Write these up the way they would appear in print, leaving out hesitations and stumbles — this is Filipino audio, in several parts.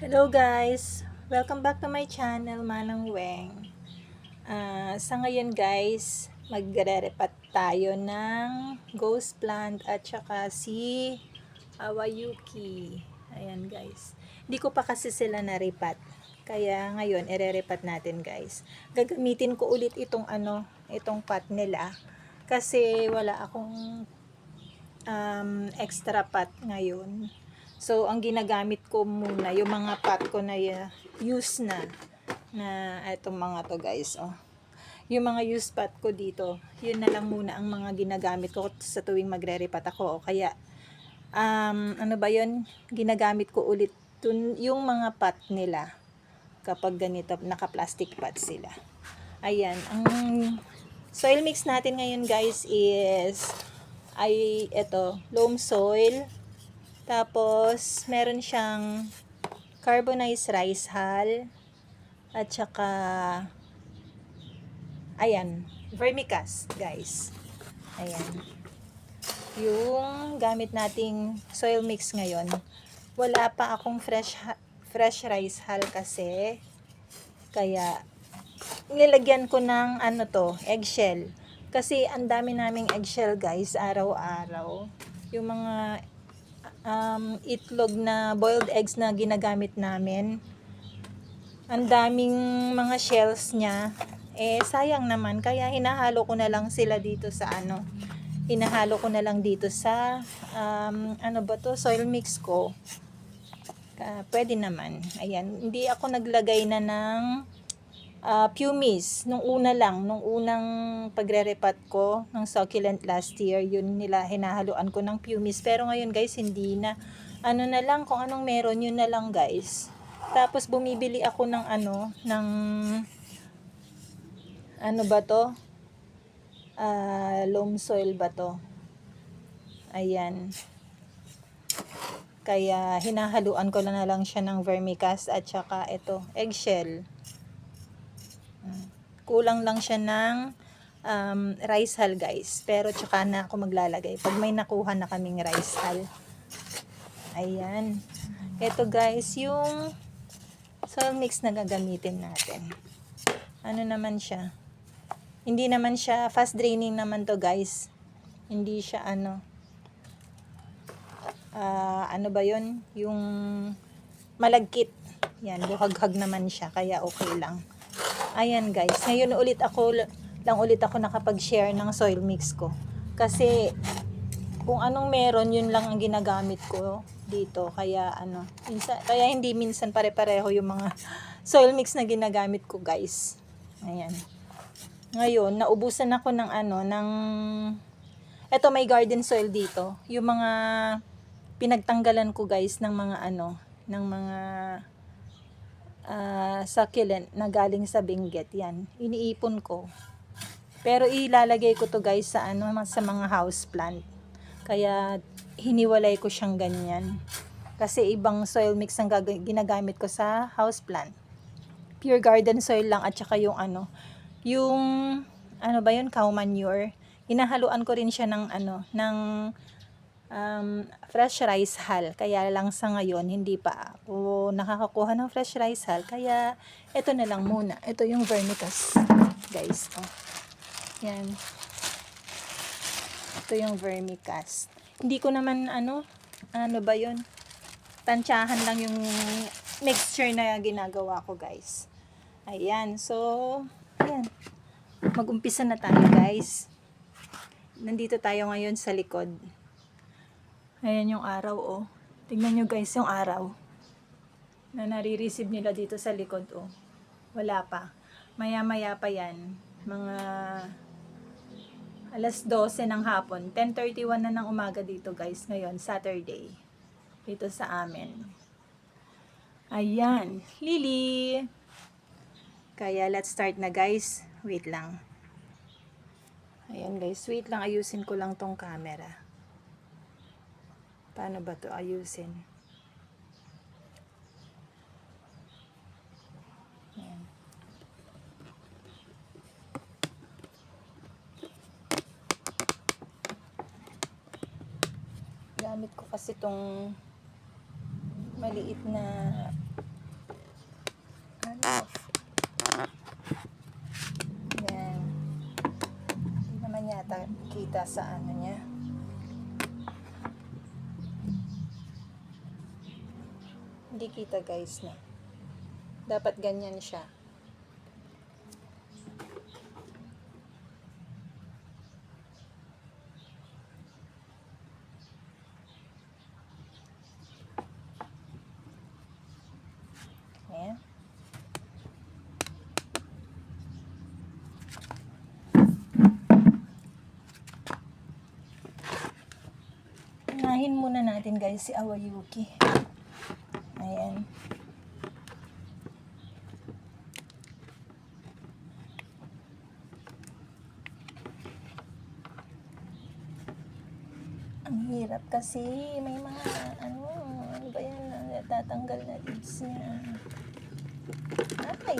Hello guys! Welcome back to my channel, Manang Weng. Sa ngayon guys, magre-repat tayo ng ghost plant at saka si Awayuki. Ayan guys. Hindi ko pa kasi sila na-repat. Kaya ngayon, ire-repat natin guys. Gagamitin ko ulit itong pot nila. Kasi wala akong extra pot ngayon. So, ang ginagamit ko muna, yung mga pot ko na use na itong mga to guys, oh. Yung mga use pot ko dito, yun na lang muna ang mga ginagamit ko sa tuwing magre-repat ako. O kaya, ano ba yun? Ginagamit ko ulit yung mga pot nila kapag ganito, naka-plastic pot sila. Ayan, ang soil mix natin ngayon guys is ito, loam soil. Tapos, meron siyang carbonized rice hull. At saka, ayan, vermicast, guys. Ayan. Yung gamit nating soil mix ngayon, wala pa akong fresh rice hull kasi. Kaya, nilagyan ko ng eggshell. Kasi, ang dami naming eggshell, guys, araw-araw. Yung mga itlog na boiled eggs na ginagamit namin, ang daming mga shells niya, sayang naman, kaya hinahalo ko na lang sila dito sa hinahalo ko na lang dito sa soil mix ko. Pwede naman. Ayan, hindi ako naglagay na ng pumice nung unang pagre-repat ko ng succulent last year. Yun nila, hinahaluan ko ng pumice, pero ngayon guys, hindi na. Na lang, kung anong meron, yun na lang guys. Tapos bumibili ako ng loam soil ba to? Ayan. Kaya hinahaluan ko na lang siya ng vermicast at saka ito, eggshell. Kulang lang siya ng rice hull guys. Pero tsaka na ako maglalagay pag may nakuha na kaming rice hull. Ayan. Ito guys, yung soil mix na gagamitin natin. Ano naman siya? Hindi naman siya fast draining naman to guys. Hindi siya ba yun? Yung malagkit. Yan, buhaghag naman siya. Kaya okay lang. Ayan guys. Ngayon ulit ako nakapag-share ng soil mix ko. Kasi kung anong meron, yun lang ang ginagamit ko dito. Kaya kaya hindi minsan pare-pareho yung mga soil mix na ginagamit ko guys. Ayan. Ngayon, naubusan ako eto, may garden soil dito. Yung mga pinagtanggalan ko guys ng mga succulent na galing sa Benguet. Yan, iniipon ko. Pero ilalagay ko to guys sa sa mga house plant. Kaya hiniwalay ko siyang ganyan. Kasi ibang soil mix ang ginagamit ko sa house plant. Pure garden soil lang at saka yung cow manure. Hinahaluan ko rin siya ng fresh rice hull. Kaya lang sa ngayon, hindi pa ako nakakakuha ng fresh rice hull. Kaya, ito na lang muna. Ito yung vermicast, guys. Oh. Yan. Ito yung vermicast. Hindi ko naman, tansyahan lang yung mixture na ginagawa ko, guys. Ayan. So, ayan. Mag-umpisa na tayo, guys. Nandito tayo ngayon sa likod. Ayan yung araw, oh. Tingnan nyo guys yung araw na nare-receive nila dito sa likod, oh. Wala pa. Maya-maya pa yan. Mga alas 12 ng hapon. 10:31 na ng umaga dito guys. Ngayon, Saturday. Dito sa amin. Ayan. Lily! Kaya let's start na guys. Wait lang. Ayan guys. Wait lang. Ayusin ko lang tong camera. Paano ba to ayusin? Ayan. Gamit ko kasi tong maliit na off. Yan. Hindi naman yata kita sa ano niya. Hindi kita guys na. Dapat ganyan siya. Ayan. Unahin muna natin guys si Awayuki. Ayan. Ang hirap kasi may mga ano ba yan, tatanggal na leaves niya. Ay!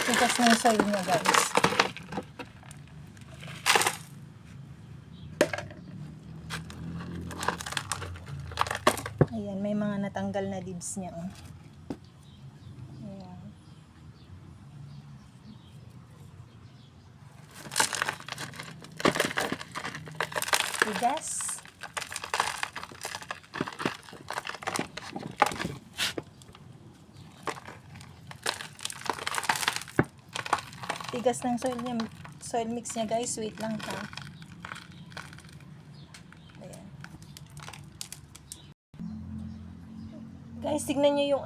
Tigas ng soil niya guys. Ayan, may mga natanggal na leaves niya. Oh. Ayan. Tigas. Tigas ng soil mix niya guys. Wait lang ha. Ayan. Guys, tignan nyo yung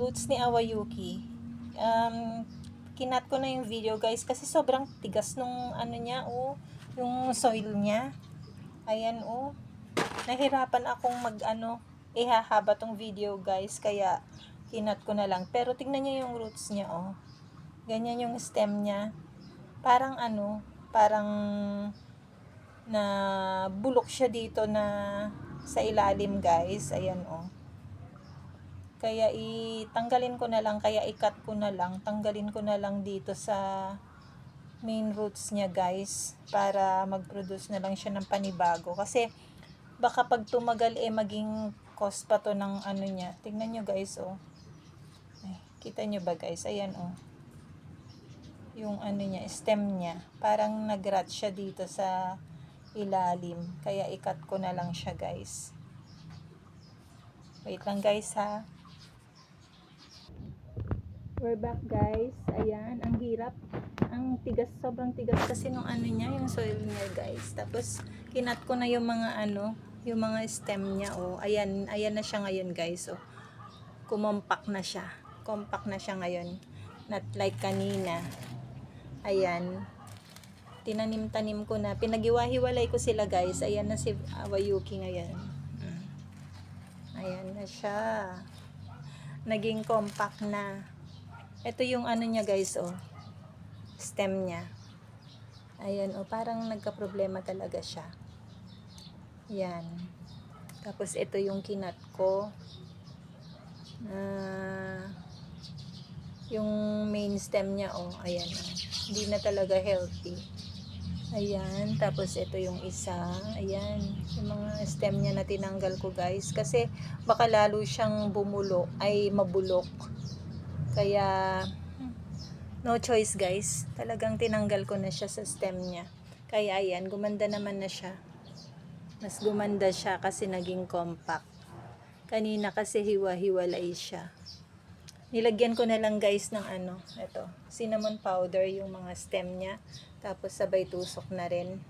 roots ni Awayuki. Kinat ko na yung video guys kasi sobrang tigas nung niya, yung soil niya. Ayan, nahirapan akong ihahaba tong video guys, kaya kinat ko na lang. Pero tignan nyo yung roots niya, ganyan yung stem niya. Parang parang na bulok siya dito na sa ilalim guys. Ayan, Kaya tanggalin ko na lang, kaya i-cut ko na lang. Tanggalin ko na lang dito sa main roots niya guys, para mag-produce na lang siya ng panibago. Kasi baka pag tumagal maging cause pa to ng niya. Tingnan nyo guys, Ay, kita nyo ba guys? Ayan, yung niya, stem niya. Parang nag-rot siya dito sa ilalim. Kaya i-cut ko na lang siya guys. Wait lang guys ha. We're back guys. Ayan, ang hirap. Ang tigas, sobrang tigas kasi nung niya, yung soil niya guys. Tapos kinat ko na yung mga yung mga stem niya, Ayan, ayan na siya ngayon guys, Kumompak na siya. Compact na siya ngayon. Not like kanina. Ayan. Tinanim-tanim ko na. Pinaghiwa-hiwalay ko sila guys. Ayan na si Awayuki ngayon. Ayan na siya. Naging compact na. Ito yung niya guys, stem niya. Ayan, parang nagka-problema talaga siya. Yan. Tapos ito yung kinat ko. Yung main stem niya, ayan. Hindi na talaga healthy. Ayan, tapos ito yung isa. Ayan, yung mga stem niya na tinanggal ko guys. Kasi baka lalo siyang mabulok. Kaya no choice guys, talagang tinanggal ko na siya sa stem niya. Kaya ayan, gumanda naman na siya. Mas gumanda siya kasi naging compact. Kanina kasi hiwa-hiwalay siya. Nilagyan ko na lang guys ng ito, cinnamon powder yung mga stem niya. Tapos sabay tusok na rin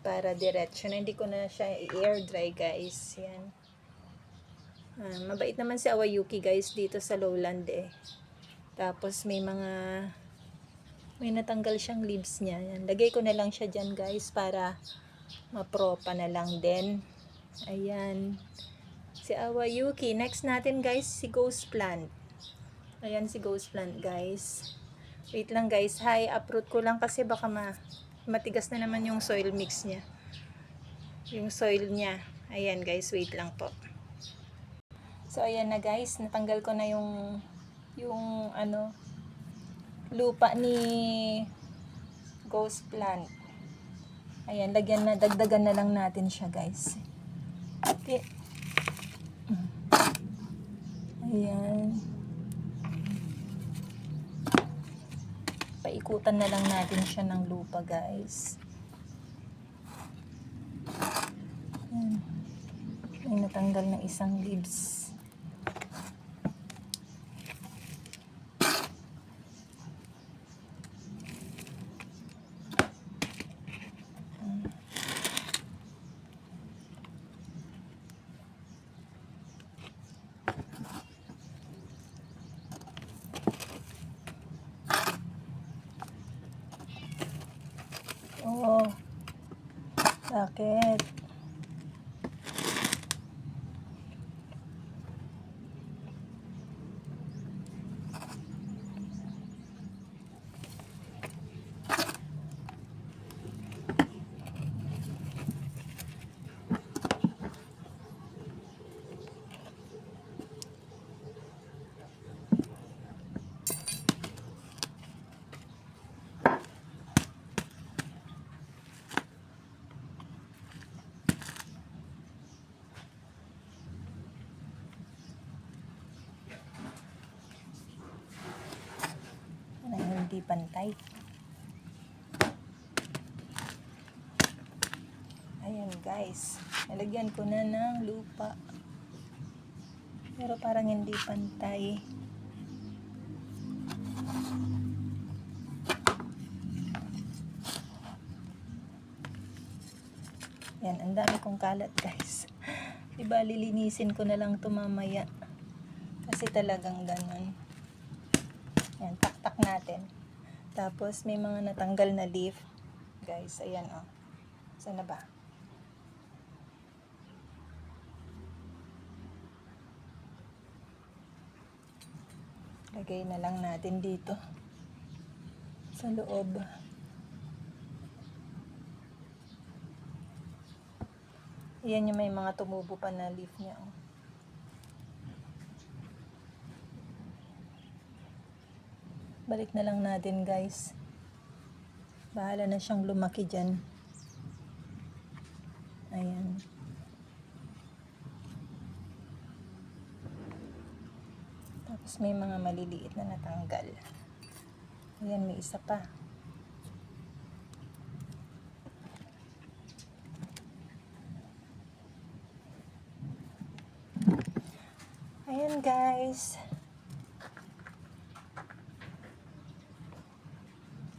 para diretso na. Hindi ko na siya i-air dry guys. Yan. Mabait naman si Awayuki guys dito sa lowland Tapos may natanggal siyang leaves niya. Yan. Lagay ko na lang siya dyan guys para mapropa na lang din. Ayan. Si Awayuki. Next natin guys, si Ghost Plant. Ayan si Ghost Plant guys. Wait lang guys. Hi, uproot ko lang kasi baka matigas na naman yung soil mix niya. Yung soil niya. Ayan guys, wait lang po. So ayan na guys, natanggal ko na yung lupa ni Ghost Plant. Ayan, dagdagan na lang natin siya, guys. Okay. Ayan. Paikutan na lang natin siya ng lupa, guys. Ayan. May natanggal na isang leaves. Oh, bakit? Hindi pantay. Ayan, guys. Nalagyan ko na ng lupa. Pero parang hindi pantay. Yan, ang dami kong kalat, guys. Diba, lilinisin ko na lang ito mamaya. Kasi talagang ganun. Yan, taktak natin. Tapos, may mga natanggal na leaf. Guys, ayan, oh. Saan na ba? Lagay na lang natin dito. Sa loob. Ayan yung may mga tumubo pa na leaf niya, oh. Balik na lang natin, guys. Bahala na siyang lumaki dyan. Ayan. Tapos may mga maliliit na natanggal. Ayan, may isa pa. Ayan, guys.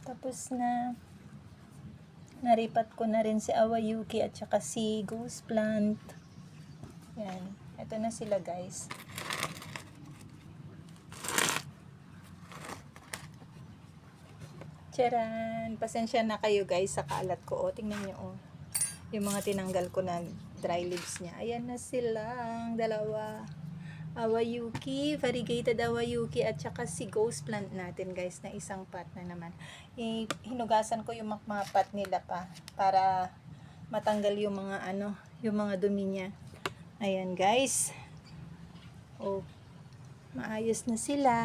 Tapos na. Naripat ko na rin si Awayuki at saka si Ghost Plant. Yan. Ito na sila, guys. Charan! Pasensya na kayo, guys, sa kalat ko. O, tingnan nyo, oh. Yung mga tinanggal ko na dry leaves niya. Ayan na silang dalawa. Awayuki, variegated Awayuki at saka si Ghost Plant natin, guys, na isang pot na naman. Hinugasan ko yung mga pot nila pa para matanggal yung mga yung mga dumi niya. Ayan, guys. Oh, maayos na sila.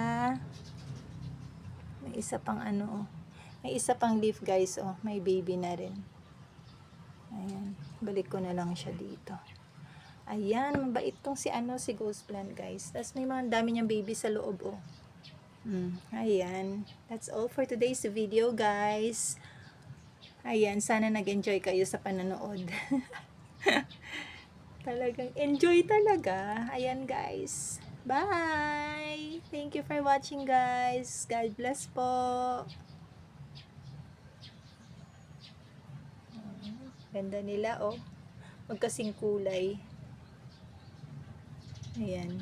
May isa pang may isa pang leaf, guys, oh, may baby na rin. Ayan, balik ko na lang siya dito. Ayan, mabait tong si Ghost Plant, guys. Tapos may mga dami niyang baby sa loob, oh. Ayan. That's all for today's video, guys. Ayan, sana nag-enjoy kayo sa panonood. Talagang enjoy talaga. Ayan, guys. Bye! Thank you for watching, guys. God bless po. Ganda nila, oh. Magkasing kulay. Ayan.